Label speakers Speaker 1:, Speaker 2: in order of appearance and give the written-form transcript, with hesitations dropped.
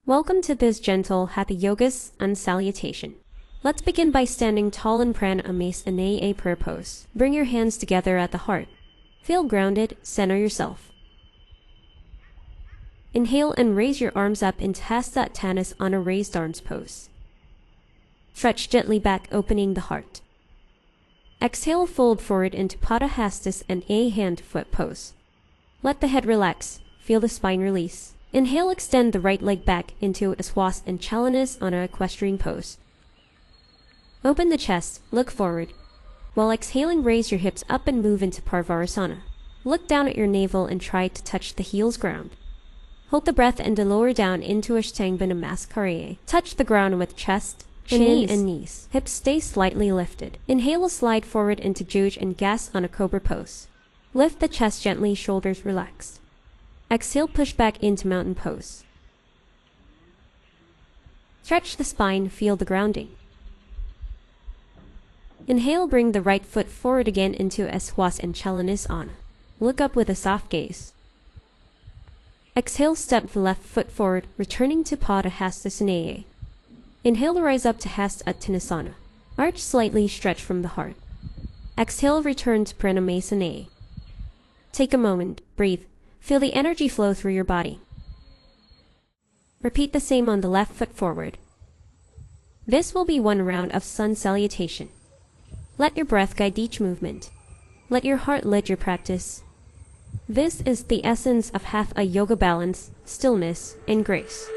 Speaker 1: Welcome to this gentle Hatha Yoga Sun Salutation. Let's begin by standing tall in prana amaze in a prayer pose. Bring your hands together at the heart. Feel grounded, center yourself. Inhale and raise your arms up into Hatha on a raised arms pose. Stretch gently back, opening the heart. Exhale, fold forward into Padahastas and a hand-foot pose. Let the head relax, feel the spine release. Inhale, extend the right leg back into Aswas and Calmness on a equestrian pose. Open the chest, look forward. While exhaling, raise your hips up and move into Parvarasana. Look down at your navel and try to touch the heels ground. Hold the breath and lower down into Ashtanga Namaskar. Touch the ground with chest, chin, and knees. Hips stay slightly lifted. Inhale, slide forward into Juj and Gas on a cobra pose. Lift the chest gently, shoulders relaxed. Exhale, push back into mountain pose. Stretch the spine, feel the grounding. Inhale, bring the right foot forward again into Aswas and Chalanasana. Look up with a soft gaze. Exhale, step the left foot forward, returning to Padahastasana. Inhale, rise up to Hatha. Arch slightly, stretch from the heart. Exhale, return to Pranamasana. Take a moment, breathe. Feel the energy flow through your body. Repeat the same on the left foot forward. This will be one round of sun salutation. Let your breath guide each movement. Let your heart lead your practice. This is the essence of Hatha Yoga: balance, stillness, and grace.